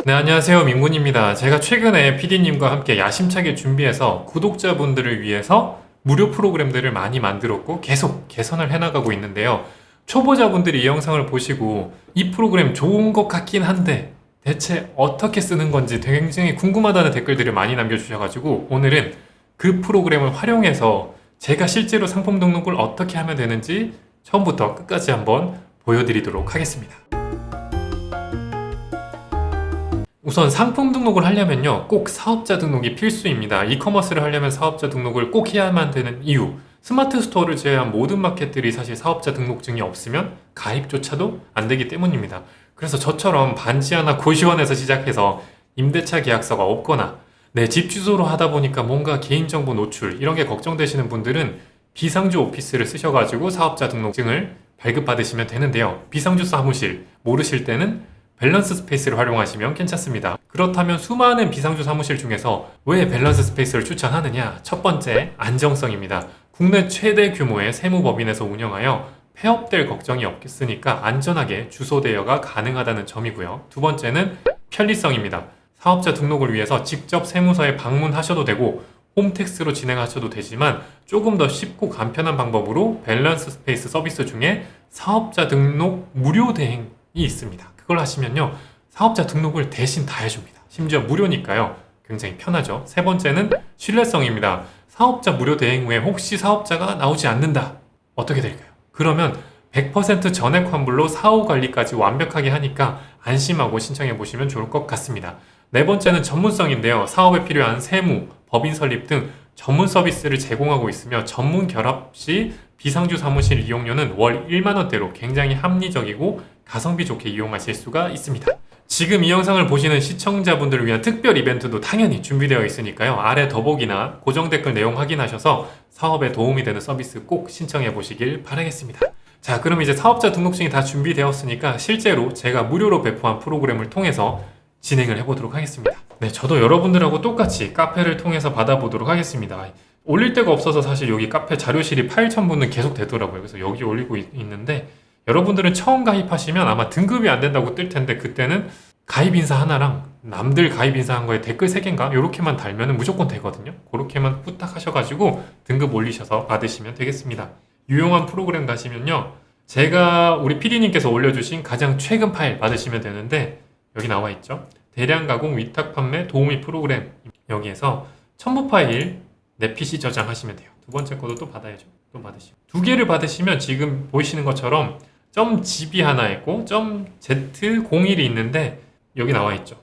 네, 안녕하세요. 민군입니다. 제가 최근에 PD님과 함께 야심차게 준비해서 구독자분들을 위해서 무료 프로그램들을 많이 만들었고 계속 개선을 해나가고 있는데요. 초보자분들이 이 영상을 보시고 이 프로그램 좋은 것 같긴 한데 대체 어떻게 쓰는 건지 굉장히 궁금하다는 댓글들을 많이 남겨주셔가지고 오늘은 그 프로그램을 활용해서 제가 실제로 상품 등록을 어떻게 하면 되는지 처음부터 끝까지 한번 보여드리도록 하겠습니다. 우선 상품 등록을 하려면요, 꼭 사업자 등록이 필수입니다. 이커머스를 하려면 사업자 등록을 꼭 해야만 되는 이유, 스마트 스토어를 제외한 모든 마켓들이 사실 사업자 등록증이 없으면 가입조차도 안 되기 때문입니다. 그래서 저처럼 반지 하나 고시원에서 시작해서 임대차 계약서가 없거나 내 집 주소로 하다 보니까 뭔가 개인정보 노출 이런 게 걱정되시는 분들은 비상주 오피스를 쓰셔가지고 사업자 등록증을 발급받으시면 되는데요. 비상주 사무실 모르실 때는 밸런스 스페이스를 활용하시면 괜찮습니다. 그렇다면 수많은 비상주 사무실 중에서 왜 밸런스 스페이스를 추천하느냐? 첫 번째, 안정성입니다. 국내 최대 규모의 세무법인에서 운영하여 폐업될 걱정이 없겠으니까 안전하게 주소 대여가 가능하다는 점이고요. 두 번째는 편리성입니다. 사업자 등록을 위해서 직접 세무서에 방문하셔도 되고 홈택스로 진행하셔도 되지만 조금 더 쉽고 간편한 방법으로 밸런스 스페이스 서비스 중에 사업자 등록 무료 대행이 있습니다. 그걸 하시면요, 사업자 등록을 대신 다 해줍니다. 심지어 무료니까요, 굉장히 편하죠. 세 번째는 신뢰성입니다. 사업자 무료 대행 후에 혹시 사업자가 나오지 않는다, 어떻게 될까요? 그러면 100% 전액 환불로 사후 관리까지 완벽하게 하니까 안심하고 신청해 보시면 좋을 것 같습니다. 네 번째는 전문성인데요. 사업에 필요한 세무, 법인 설립 등 전문 서비스를 제공하고 있으며 전문 결합 시 비상주 사무실 이용료는 월 1만 원대로 굉장히 합리적이고 가성비 좋게 이용하실 수가 있습니다. 지금 이 영상을 보시는 시청자분들을 위한 특별 이벤트도 당연히 준비되어 있으니까요. 아래 더보기나 고정 댓글 내용 확인하셔서 사업에 도움이 되는 서비스 꼭 신청해 보시길 바라겠습니다. 자, 그럼 이제 사업자 등록증이 다 준비되었으니까 실제로 제가 무료로 배포한 프로그램을 통해서 진행을 해보도록 하겠습니다. 네, 저도 여러분들하고 똑같이 카페를 통해서 받아보도록 하겠습니다. 올릴 데가 없어서 사실 여기 카페 자료실이 파일 첨부는 계속 되더라고요. 그래서 여기 올리고 있는데 여러분들은 처음 가입하시면 아마 등급이 안 된다고 뜰 텐데 그때는 가입 인사 하나랑 남들 가입 인사한 거에 댓글 3개인가? 이렇게만 달면 무조건 되거든요. 그렇게만 후딱 하셔가지고 등급 올리셔서 받으시면 되겠습니다. 유용한 프로그램 가시면요, 제가 우리 PD님께서 올려주신 가장 최근 파일 받으시면 되는데 여기 나와 있죠. 대량 가공 위탁 판매 도우미 프로그램, 여기에서 첨부 파일 내 PC 저장하시면 돼요. 두 번째 거도 또 받아야죠. 또 받으시고 두 개를 받으시면 지금 보이시는 것처럼 .gb 하나 있고 .z01이 있는데 여기 나와 있죠.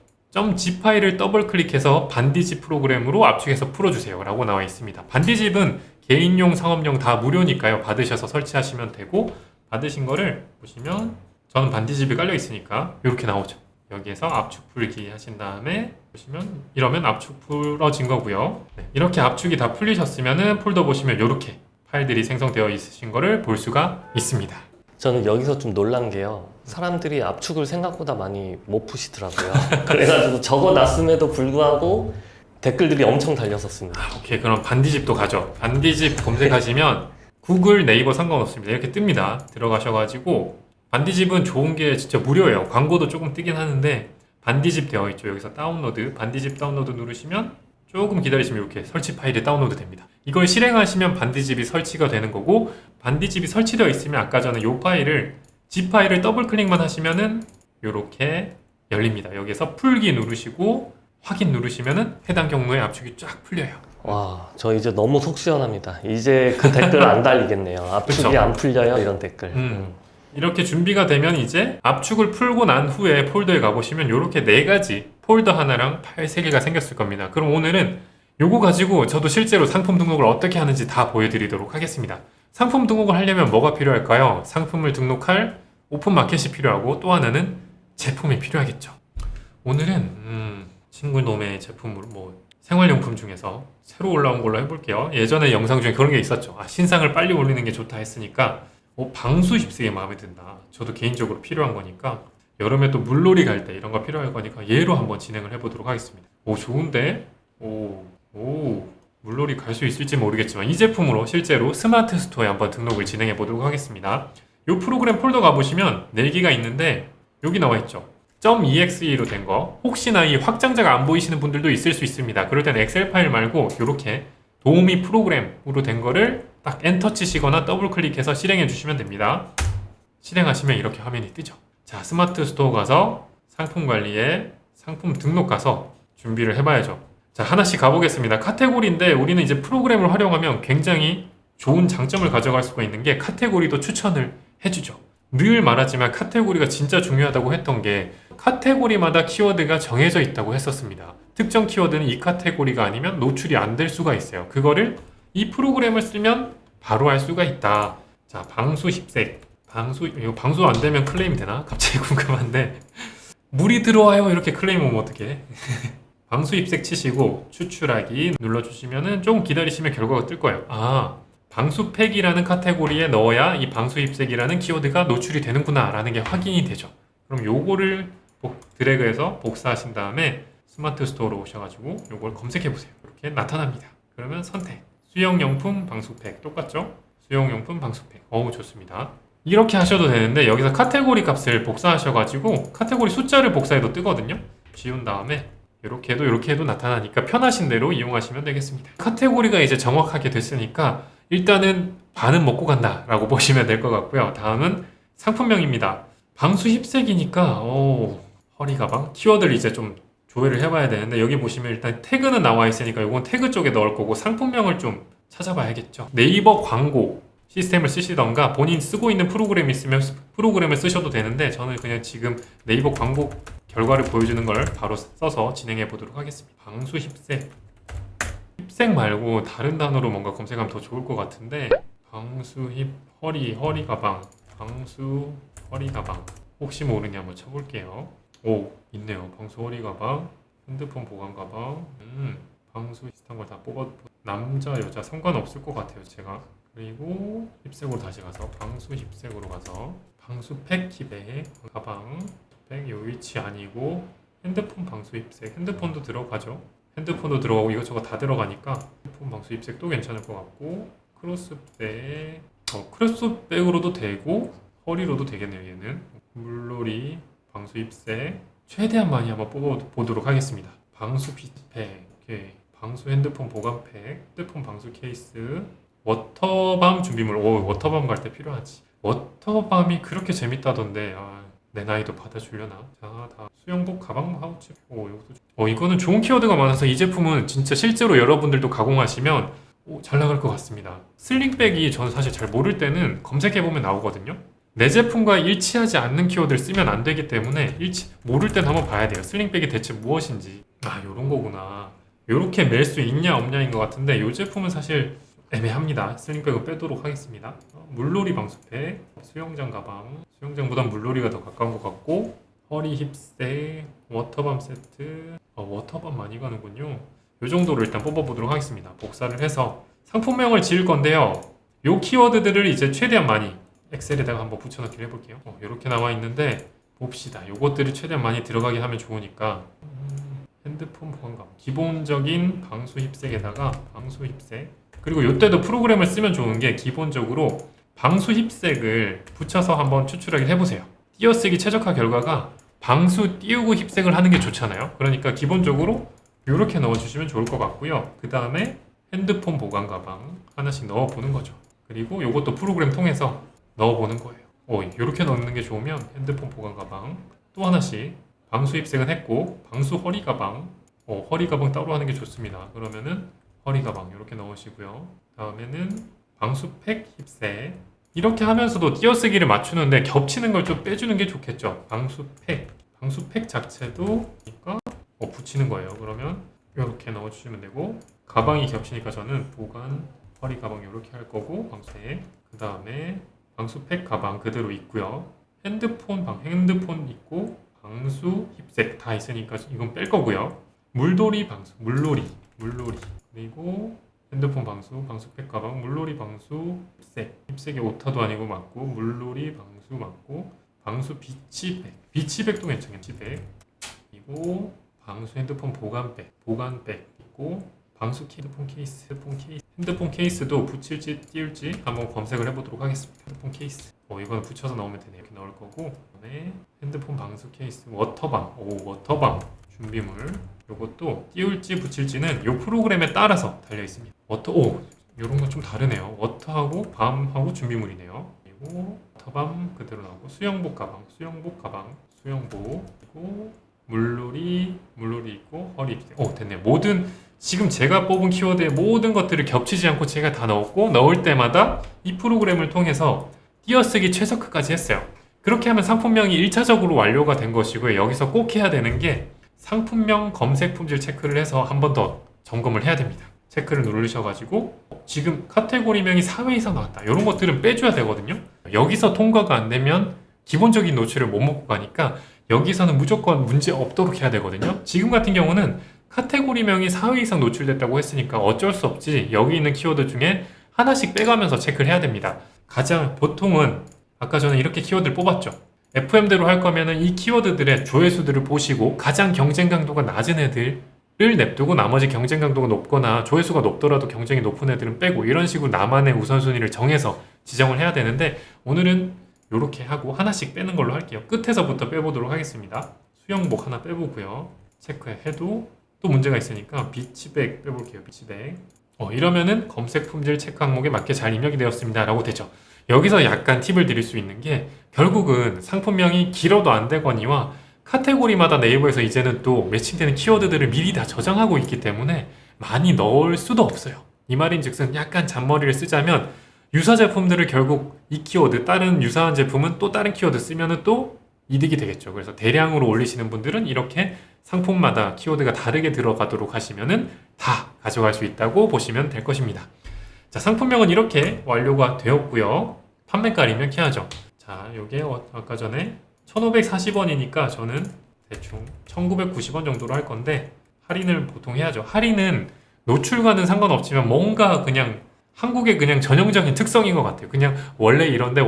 .zip 파일을 더블 클릭해서 반디집 프로그램으로 압축해서 풀어주세요 라고 나와 있습니다. 반디집은 개인용 상업용 다 무료니까요. 받으셔서 설치하시면 되고, 받으신 거를 보시면 저는 반디집이 깔려 있으니까 이렇게 나오죠. 여기에서 압축 풀기 하신 다음에 보시면 이러면 압축 풀어진 거고요. 네, 이렇게 압축이 다 풀리셨으면 폴더 보시면 이렇게 파일들이 생성되어 있으신 거를 볼 수가 있습니다. 저는 여기서 좀 놀란 게요, 사람들이 압축을 생각보다 많이 못 푸시더라고요. 그래가지고 적어놨음에도 불구하고 댓글들이 엄청 달렸었습니다. 오케이, 그럼 반디집도 가죠. 반디집 검색하시면 구글, 네이버 상관없습니다. 이렇게 뜹니다. 들어가셔가지고 반디집은 좋은 게 진짜 무료예요. 광고도 조금 뜨긴 하는데 반디집 되어 있죠. 여기서 다운로드, 반디집 다운로드 누르시면 조금 기다리시면 이렇게 설치 파일이 다운로드 됩니다. 이걸 실행하시면 반디집이 설치가 되는 거고, 반디집이 설치되어 있으면 아까 전에 이 파일을 zip 파일을 더블 클릭만 하시면은 이렇게 열립니다. 여기서 풀기 누르시고 확인 누르시면은 해당 경로에 압축이 쫙 풀려요. 와, 저 이제 너무 속 시원합니다. 이제 그 댓글 안 달리겠네요. 압축이 그쵸? 안 풀려요, 이런 댓글. 이렇게 준비가 되면 이제 압축을 풀고 난 후에 폴더에 가보시면 이렇게 4가지 폴더 하나랑 파일 3개가 생겼을 겁니다. 그럼 오늘은 요거 가지고 저도 실제로 상품 등록을 어떻게 하는지 다 보여드리도록 하겠습니다. 상품 등록을 하려면 뭐가 필요할까요? 상품을 등록할 오픈 마켓이 필요하고 또 하나는 제품이 필요하겠죠. 오늘은 친구 놈의 제품으로 생활용품 중에서 새로 올라온 걸로 해볼게요. 예전에 영상 중에 그런 게 있었죠. 신상을 빨리 올리는 게 좋다 했으니까 방수 힙색이 마음에 든다. 저도 개인적으로 필요한 거니까 여름에 또 물놀이 갈 때 이런 거 필요할 거니까 얘로 한번 진행을 해보도록 하겠습니다. 좋은데? 물놀이 갈 수 있을지 모르겠지만 이 제품으로 실제로 스마트 스토어에 한번 등록을 진행해 보도록 하겠습니다. 이 프로그램 폴더 가보시면 4개가 있는데 여기 나와 있죠. .exe로 된 거, 혹시나 이 확장자가 안 보이시는 분들도 있을 수 있습니다. 그럴 땐 엑셀 파일 말고 이렇게 도우미 프로그램으로 된 거를 딱 엔터 치시거나 더블 클릭해서 실행해 주시면 됩니다. 실행하시면 이렇게 화면이 뜨죠. 자, 스마트 스토어 가서 상품 관리에 상품 등록 가서 준비를 해봐야죠. 자, 하나씩 가보겠습니다. 카테고리인데 우리는 이제 프로그램을 활용하면 굉장히 좋은 장점을 가져갈 수가 있는 게 카테고리도 추천을 해주죠. 늘 말하지만 카테고리가 진짜 중요하다고 했던 게 카테고리마다 키워드가 정해져 있다고 했었습니다. 특정 키워드는 이 카테고리가 아니면 노출이 안 될 수가 있어요. 그거를 이 프로그램을 쓰면 바로 알 수가 있다. 자, 방수 힙색. 이거 방수 안 되면 클레임 되나? 갑자기 궁금한데. 물이 들어와요. 이렇게 클레임 오면 어떡해? 방수 힙색 치시고 추출하기 눌러주시면은 조금 기다리시면 결과가 뜰 거예요. 아, 방수팩이라는 카테고리에 넣어야 이 방수입색이라는 키워드가 노출이 되는구나 라는 게 확인이 되죠. 그럼 요거를 드래그해서 복사하신 다음에 스마트 스토어로 오셔가지고 요걸 검색해 보세요. 이렇게 나타납니다. 그러면 선택. 수영용품 방수팩 똑같죠? 수영용품 방수팩. 어우, 좋습니다. 이렇게 하셔도 되는데 여기서 카테고리 값을 복사하셔가지고 카테고리 숫자를 복사해도 뜨거든요. 지운 다음에 이렇게 해도 나타나니까 편하신 대로 이용하시면 되겠습니다. 카테고리가 이제 정확하게 됐으니까 일단은 반은 먹고 간다 라고 보시면 될 것 같고요. 다음은 상품명입니다. 방수 힙색이니까 허리 가방 키워드를 이제 좀 조회를 해봐야 되는데 여기 보시면 일단 태그는 나와 있으니까 이건 태그 쪽에 넣을 거고 상품명을 좀 찾아봐야겠죠. 네이버 광고 시스템을 쓰시던가 본인 쓰고 있는 프로그램이 있으면 프로그램을 쓰셔도 되는데 저는 그냥 지금 네이버 광고 결과를 보여주는 걸 바로 써서 진행해 보도록 하겠습니다. 방수 힙색. 힙색 말고 다른 단어로 뭔가 검색하면 더 좋을 것 같은데 방수 힙 허리 가방. 방수 허리 가방. 혹시 모르니 한번 쳐볼게요. 오, 있네요. 방수 허리 가방. 핸드폰 보관 가방. 방수 비슷한 걸 다 뽑아도 남자 여자 상관없을 것 같아요. 제가. 그리고 힙색으로 다시 가서 방수 힙색으로 가서 방수팩 힙에 가방 팩 요 위치 아니고 핸드폰 방수 힙색 핸드폰도 들어가죠. 핸드폰도 들어가고 이것저것 다 들어가니까 핸드폰 방수 힙색도 괜찮을 것 같고 크로스백 크로스백으로도 되고 허리로도 되겠네요. 얘는 물놀이 방수 힙색 최대한 많이 한번 뽑아보도록 하겠습니다. 방수 핏팩 오케이. 방수 핸드폰 보관팩 핸드폰 방수 케이스 워터밤 준비물. 오, 워터밤 갈 때 필요하지. 워터밤이 그렇게 재밌다던데 내 나이도 받아주려나. 자, 다 수영복 가방 파우치. 오, 이것도 이거는 좋은 키워드가 많아서 이 제품은 진짜 실제로 여러분들도 가공하시면 잘 나갈 것 같습니다. 슬링백이 저는 사실 잘 모를 때는 검색해보면 나오거든요. 내 제품과 일치하지 않는 키워드를 쓰면 안 되기 때문에 모를 땐 한번 봐야 돼요. 슬링백이 대체 무엇인지. 요런 거구나. 요렇게 멜 수 있냐 없냐인 것 같은데 이 제품은 사실 애매합니다. 슬링백은 빼도록 하겠습니다. 물놀이 방수팩, 수영장 가방. 수영장보단 물놀이가 더 가까운 것 같고 허리 힙색, 워터밤 세트. 워터밤 많이 가는군요. 이 정도로 일단 뽑아보도록 하겠습니다. 복사를 해서 상품명을 지을 건데요. 요 키워드들을 이제 최대한 많이 엑셀에다가 한번 붙여넣기를 해볼게요. 이렇게 나와 있는데 봅시다. 요것들이 최대한 많이 들어가게 하면 좋으니까 핸드폰 보관감 기본적인 방수 힙색에다가 방수 힙색 그리고 이때도 프로그램을 쓰면 좋은 게 기본적으로 방수 힙색을 붙여서 한번 추출하기 해보세요. 띄어쓰기 최적화 결과가 방수 띄우고 힙색을 하는 게 좋잖아요. 그러니까 기본적으로 이렇게 넣어주시면 좋을 것 같고요. 그 다음에 핸드폰 보관 가방 하나씩 넣어보는 거죠. 그리고 이것도 프로그램 통해서 넣어보는 거예요. 이렇게 넣는 게 좋으면 핸드폰 보관 가방 또 하나씩 방수 힙색은 했고 방수 허리 가방 허리 가방 따로 하는 게 좋습니다. 그러면은 허리 가방 이렇게 넣으시고요. 다음에는 방수팩 힙색 이렇게 하면서도 띄어쓰기를 맞추는데 겹치는 걸 좀 빼주는 게 좋겠죠. 방수팩 자체도 그러니까 붙이는 거예요. 그러면 이렇게 넣어주시면 되고 가방이 겹치니까 저는 보관 허리 가방 이렇게 할 거고 방수팩 그 다음에 방수팩 가방 그대로 있고요. 핸드폰 있고 방수 힙색 다 있으니까 이건 뺄 거고요. 물놀이 방수 물놀이 그리고 핸드폰 방수팩 가방 물놀이 방수 힙색이 오타도 아니고 맞고 물놀이 방수 맞고 방수 비치백도 괜찮겠네. 비치백 그리고 방수 핸드폰 보관백 있고 핸드폰 케이스도 붙일지 띄울지 한번 검색을 해보도록 하겠습니다. 핸드폰 케이스. 이거는 붙여서 넣으면 되네요. 이렇게 넣을 거고, 그다음에 핸드폰 방수 케이스, 워터밤. 워터밤 준비물. 요것도 띄울지 붙일지는 요 프로그램에 따라서 달려 있습니다. 요런 건 좀 다르네요. 워터하고 밤하고 준비물이네요. 그리고 워터밤 그대로 나오고, 수영복 가방, 수영복, 그리고 물놀이 있고, 허리 입대. 됐네요. 지금 제가 뽑은 키워드의 모든 것들을 겹치지 않고 제가 다 넣었고, 넣을 때마다 이 프로그램을 통해서 띄어쓰기 최적화까지 했어요. 그렇게 하면 상품명이 1차적으로 완료가 된 것이고요. 여기서 꼭 해야 되는 게 상품명 검색 품질 체크를 해서 한 번 더 점검을 해야 됩니다. 체크를 누르셔가지고 지금 카테고리명이 4회 이상 나왔다. 이런 것들은 빼줘야 되거든요. 여기서 통과가 안 되면 기본적인 노출을 못 먹고 가니까 여기서는 무조건 문제 없도록 해야 되거든요. 지금 같은 경우는 카테고리명이 4회 이상 노출됐다고 했으니까 어쩔 수 없지 여기 있는 키워드 중에 하나씩 빼가면서 체크를 해야 됩니다. 보통은 아까 저는 이렇게 키워드를 뽑았죠. FM대로 할 거면은 이 키워드들의 조회수들을 보시고 가장 경쟁 강도가 낮은 애들을 냅두고 나머지 경쟁 강도가 높거나 조회수가 높더라도 경쟁이 높은 애들은 빼고 이런 식으로 나만의 우선순위를 정해서 지정을 해야 되는데 오늘은 이렇게 하고 하나씩 빼는 걸로 할게요. 끝에서부터 빼보도록 하겠습니다. 수영복 하나 빼보고요. 체크해도 또 문제가 있으니까 비치백 빼볼게요. 비치백. 이러면은 검색 품질 체크 항목에 맞게 잘 입력이 되었습니다 라고 되죠. 여기서 약간 팁을 드릴 수 있는 게 결국은 상품명이 길어도 안 되거니와 카테고리마다 네이버에서 이제는 또 매칭되는 키워드들을 미리 다 저장하고 있기 때문에 많이 넣을 수도 없어요. 이 말인즉슨 약간 잔머리를 쓰자면 유사 제품들을 결국 이 키워드, 다른 유사한 제품은 또 다른 키워드 쓰면은 또 이득이 되겠죠. 그래서 대량으로 올리시는 분들은 이렇게 상품마다 키워드가 다르게 들어가도록 하시면은 다 가져갈 수 있다고 보시면 될 것입니다. 자, 상품명은 이렇게 완료가 되었고요. 판매가이면 해야죠. 자, 요게 아까 전에 1,540원이니까 저는 대충 1,990원 정도로 할 건데 할인을 보통 해야죠. 할인은 노출과는 상관없지만 뭔가 그냥 한국의 그냥 전형적인 특성인 것 같아요. 그냥 원래 이런데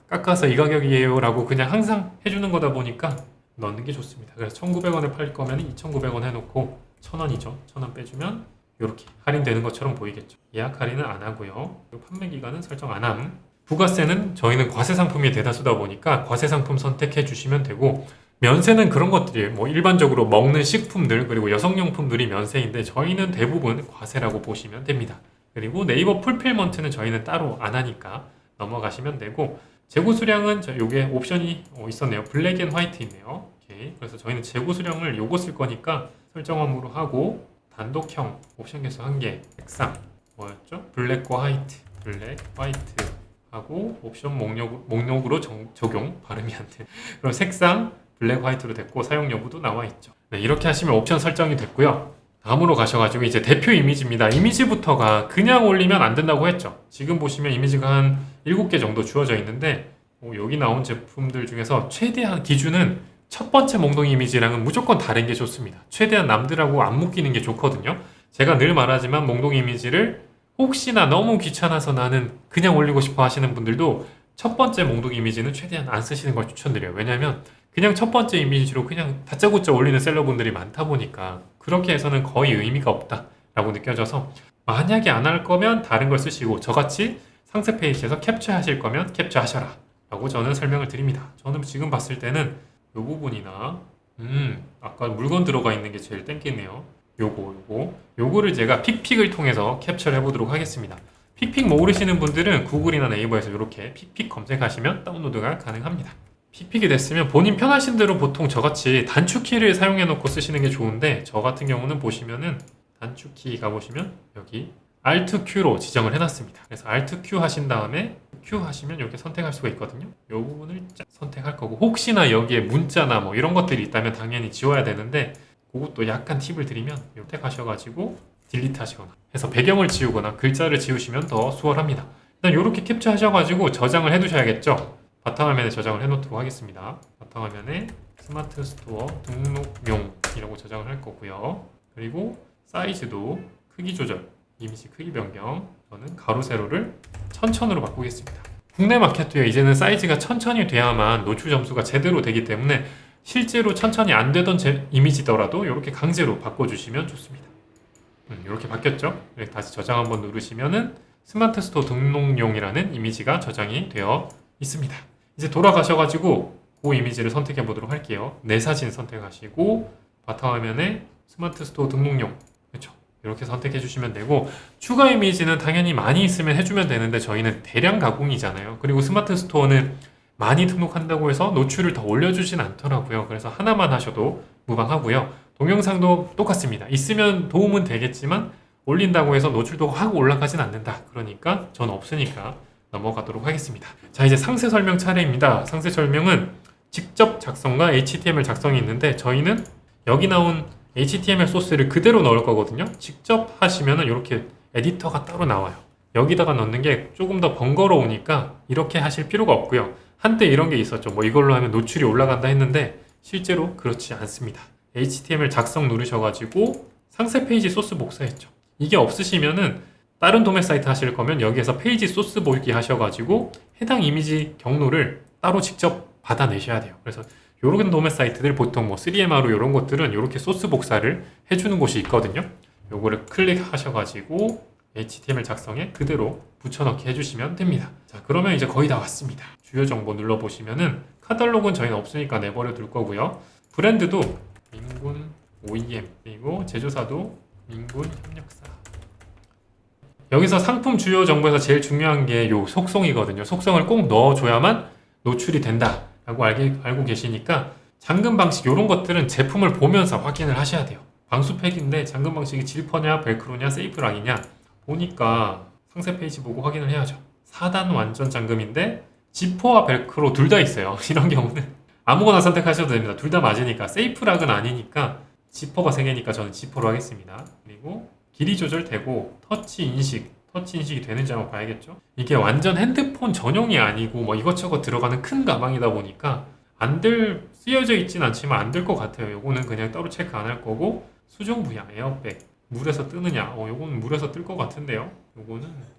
깎아서 이 가격이에요 라고 그냥 항상 해주는 거다 보니까 넣는 게 좋습니다. 그래서 1,900원에 팔 거면 2,900원 해놓고 1,000원이죠. 1,000원 빼주면 이렇게 할인되는 것처럼 보이겠죠. 예약 할인은 안 하고요. 그리고 판매 기간은 설정 안 함. 부가세는 저희는 과세 상품이 대다수다 보니까 과세 상품 선택해 주시면 되고, 면세는 그런 것들이에요. 일반적으로 먹는 식품들 그리고 여성용품들이 면세인데 저희는 대부분 과세라고 보시면 됩니다. 그리고 네이버 풀필먼트는 저희는 따로 안 하니까 넘어가시면 되고, 재고 수량은 요게 옵션이 있었네요. 블랙 앤 화이트 있네요. 오케이. 그래서 저희는 재고 수량을 요거 쓸 거니까 설정함으로 하고, 단독형 옵션 개수 1개, 색상 뭐였죠? 블랙과 화이트, 블랙, 화이트 하고 옵션 목록으로 적용, 발음이 안 돼. 그럼 색상 블랙 화이트로 됐고 사용 여부도 나와 있죠. 네, 이렇게 하시면 옵션 설정이 됐고요. 다음으로 가셔가지고 이제 대표 이미지입니다. 이미지부터가 그냥 올리면 안 된다고 했죠. 지금 보시면 이미지가 한 7개 정도 주어져 있는데 여기 나온 제품들 중에서 최대한 기준은 첫 번째 몽둥이 이미지랑은 무조건 다른 게 좋습니다. 최대한 남들하고 안 묶이는 게 좋거든요. 제가 늘 말하지만 몽둥이 이미지를 혹시나 너무 귀찮아서 나는 그냥 올리고 싶어 하시는 분들도 첫 번째 몽둥이 이미지는 최대한 안 쓰시는 걸 추천드려요. 왜냐면 그냥 첫 번째 이미지로 그냥 다짜고짜 올리는 셀러분들이 많다 보니까 그렇게 해서는 거의 의미가 없다라고 느껴져서, 만약에 안 할 거면 다른 걸 쓰시고 저같이 상세 페이지에서 캡처하실 거면 캡처하셔라 라고 저는 설명을 드립니다. 저는 지금 봤을 때는 이 부분이나 아까 물건 들어가 있는 게 제일 땡기네요. 요거를 제가 픽픽을 통해서 캡처를 해보도록 하겠습니다. 픽픽 모르시는 분들은 구글이나 네이버에서 이렇게 픽픽 검색하시면 다운로드가 가능합니다. 픽픽이 됐으면 본인 편하신 대로 보통 저같이 단축키를 사용해 놓고 쓰시는 게 좋은데, 저 같은 경우는 보시면은 단축키 가보시면 여기 Alt Q로 지정을 해놨습니다. 그래서 Alt Q 하신 다음에 Q 하시면 이렇게 선택할 수가 있거든요. 이 부분을 선택할 거고, 혹시나 여기에 문자나 뭐 이런 것들이 있다면 당연히 지워야 되는데 그것도 약간 팁을 드리면 선택하셔가지고 딜리트 하시거나 해서 배경을 지우거나 글자를 지우시면 더 수월합니다. 일단 이렇게 캡처하셔가지고 저장을 해두셔야겠죠. 바탕화면에 저장을 해놓도록 하겠습니다. 바탕화면에 스마트 스토어 등록용이라고 저장을 할 거고요. 그리고 사이즈도 크기 조절, 이미지 크기 변경, 저는 가로 세로를 1000으로 바꾸겠습니다. 국내 마켓도요, 이제는 사이즈가 1000이 돼야만 노출 점수가 제대로 되기 때문에 실제로 1000이 안 되던 이미지더라도 이렇게 강제로 바꿔주시면 좋습니다. 이렇게 바뀌었죠? 네, 다시 저장 한번 누르시면은 스마트 스토어 등록용이라는 이미지가 저장이 되어 있습니다. 이제 돌아가셔가지고 그 이미지를 선택해 보도록 할게요. 내 사진 선택하시고 바탕화면에 스마트 스토어 등록용, 그렇죠? 이렇게 선택해 주시면 되고, 추가 이미지는 당연히 많이 있으면 해주면 되는데 저희는 대량 가공이잖아요. 그리고 스마트 스토어는 많이 등록한다고 해서 노출을 더 올려주진 않더라고요. 그래서 하나만 하셔도 무방하고요. 동영상도 똑같습니다. 있으면 도움은 되겠지만 올린다고 해서 노출도 확 올라가진 않는다. 그러니까 전 없으니까 넘어가도록 하겠습니다. 자, 이제 상세 설명 차례입니다. 상세 설명은 직접 작성과 HTML 작성이 있는데 저희는 여기 나온 HTML 소스를 그대로 넣을 거거든요. 직접 하시면은 이렇게 에디터가 따로 나와요. 여기다가 넣는 게 조금 더 번거로우니까 이렇게 하실 필요가 없고요. 한때 이런 게 있었죠. 뭐 이걸로 하면 노출이 올라간다 했는데 실제로 그렇지 않습니다. HTML 작성 누르셔가지고 상세 페이지 소스 복사했죠. 이게 없으시면은 다른 도매 사이트 하실 거면 여기에서 페이지 소스 보기 하셔가지고 해당 이미지 경로를 따로 직접 받아내셔야 돼요. 그래서 요런 도매 사이트들 보통 뭐 3MR로 이런 것들은 이렇게 소스 복사를 해주는 곳이 있거든요. 요거를 클릭하셔가지고 HTML 작성에 그대로 붙여넣기 해주시면 됩니다. 자, 그러면 이제 거의 다 왔습니다. 주요 정보 눌러보시면은 카탈로그는 저희는 없으니까 내버려 둘 거고요. 브랜드도 민군 OEM, 그리고 제조사도 민군 협력사. 여기서 상품 주요 정보에서 제일 중요한 게 요 속성이거든요. 속성을 꼭 넣어줘야만 노출이 된다라고 알고 계시니까 잠금 방식 이런 것들은 제품을 보면서 확인을 하셔야 돼요. 방수팩인데 잠금 방식이 질퍼냐, 벨크로냐, 세이프락이냐 보니까 상세 페이지 보고 확인을 해야죠. 4단 완전 잠금인데 지퍼와 벨크로 둘 다 있어요. 이런 경우는 아무거나 선택하셔도 됩니다. 둘 다 맞으니까. 세이프락은 아니니까 지퍼가 3개니까 저는 지퍼로 하겠습니다. 그리고 길이 조절되고 터치 인식이 되는지 한번 봐야겠죠. 이게 완전 핸드폰 전용이 아니고 뭐 이것저것 들어가는 큰 가방이다 보니까 쓰여져 있진 않지만 안 될 것 같아요. 요거는 그냥 따로 체크 안 할 거고, 수중 부양 에어백 물에서 뜨느냐, 요거는 물에서 뜰 것 같은데요.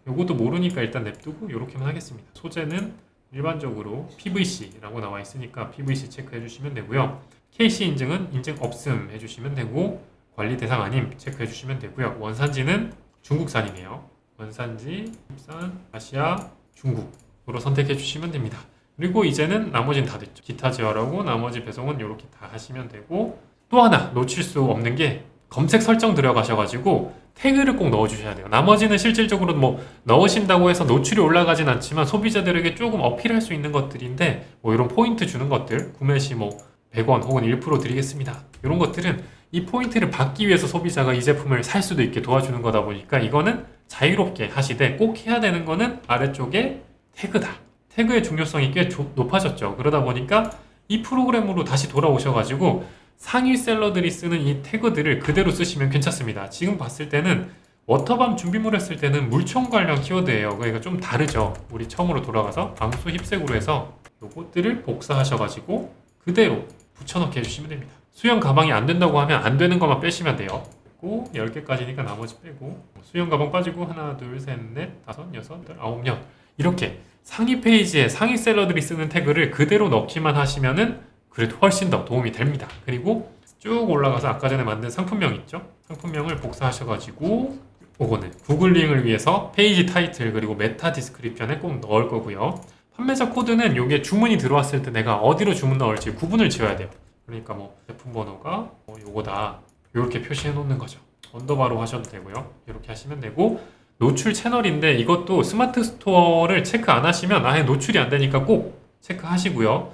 요것도 모르니까 일단 냅두고 요렇게만 하겠습니다. 소재는 일반적으로 PVC라고 나와 있으니까 PVC 체크해 주시면 되고요. KC 인증은 인증 없음 해주시면 되고, 관리 대상 아님 체크해 주시면 되고요. 원산지는 중국산이네요. 원산지, 국산, 아시아, 중국으로 선택해 주시면 됩니다. 그리고 이제는 나머지는 다 됐죠. 기타 제어라고 나머지 배송은 이렇게 다 하시면 되고, 또 하나 놓칠 수 없는 게 검색 설정 들어가셔가지고 태그를 꼭 넣어주셔야 돼요. 나머지는 실질적으로 뭐 넣으신다고 해서 노출이 올라가진 않지만 소비자들에게 조금 어필할 수 있는 것들인데, 뭐 이런 포인트 주는 것들, 구매 시 뭐 100원 혹은 1% 드리겠습니다. 이런 것들은 이 포인트를 받기 위해서 소비자가 이 제품을 살 수도 있게 도와주는 거다 보니까 이거는 자유롭게 하시되, 꼭 해야 되는 거는 아래쪽에 태그다. 태그의 중요성이 꽤 높아졌죠. 그러다 보니까 이 프로그램으로 다시 돌아오셔가지고 상위 셀러들이 쓰는 이 태그들을 그대로 쓰시면 괜찮습니다. 지금 봤을 때는 워터밤 준비물 했을 때는 물총 관련 키워드예요. 그러니까 좀 다르죠. 우리 처음으로 돌아가서 방수 힙색으로 해서 요것들을 복사하셔가지고 그대로 붙여넣기 해주시면 됩니다. 수영 가방이 안 된다고 하면 안 되는 것만 빼시면 돼요. 10개까지니까 나머지 빼고, 수영 가방 빠지고 하나, 둘, 셋, 넷, 다섯, 여섯, 여덟, 아홉, 열, 이렇게 상위 페이지에 상위 셀러들이 쓰는 태그를 그대로 넣기만 하시면은 그래도 훨씬 더 도움이 됩니다. 그리고 쭉 올라가서 아까 전에 만든 상품명 있죠? 상품명을 복사하셔가지고 요거는 구글링을 위해서 페이지 타이틀 그리고 메타 디스크립션에 꼭 넣을 거고요. 판매자 코드는 요게 주문이 들어왔을 때 내가 어디로 주문 넣을지 구분을 지어야 돼요. 그러니까 뭐 제품 번호가 요거다, 요렇게 표시해 놓는 거죠. 언더바로 하셔도 되고요. 이렇게 하시면 되고, 노출 채널인데 이것도 스마트 스토어를 체크 안 하시면 아예 노출이 안 되니까 꼭 체크하시고요.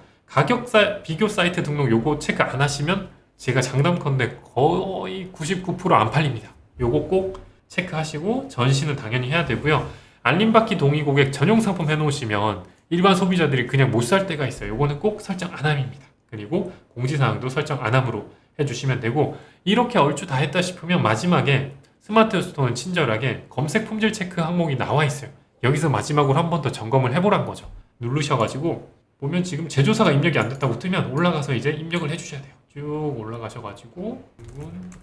비교 사이트 등록 요거 체크 안 하시면 제가 장담컨대 거의 99% 안 팔립니다. 요거 꼭 체크하시고, 전시는 당연히 해야 되고요. 알림받기 동의 고객 전용 상품 해놓으시면 일반 소비자들이 그냥 못 살 때가 있어요. 요거는 꼭 설정 안 함입니다. 그리고 공지사항도 설정 안 함으로 해주시면 되고, 이렇게 얼추 다 했다 싶으면 마지막에 스마트 스토어는 친절하게 검색 품질 체크 항목이 나와 있어요. 여기서 마지막으로 한 번 더 점검을 해보란 거죠. 누르셔가지고 보면 지금 제조사가 입력이 안 됐다고 뜨면 올라가서 이제 입력을 해주셔야 돼요. 쭉 올라가셔가지고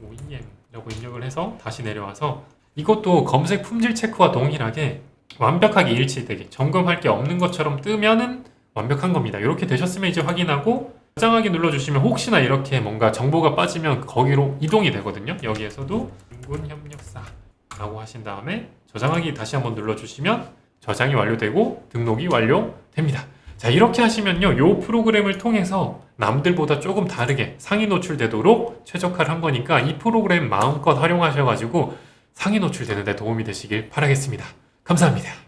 OEM이라고 입력을 해서 다시 내려와서, 이것도 검색 품질 체크와 동일하게 완벽하게 일치되게 점검할 게 없는 것처럼 뜨면은 완벽한 겁니다. 이렇게 되셨으면 이제 확인하고 저장하기 눌러주시면 혹시나 이렇게 뭔가 정보가 빠지면 거기로 이동이 되거든요. 여기에서도 인군협력사라고 하신 다음에 저장하기 다시 한번 눌러주시면 저장이 완료되고 등록이 완료됩니다. 자, 이렇게 하시면요, 이 프로그램을 통해서 남들보다 조금 다르게 상위 노출되도록 최적화를 한 거니까 이 프로그램 마음껏 활용하셔가지고 상위 노출되는 데 도움이 되시길 바라겠습니다. 감사합니다.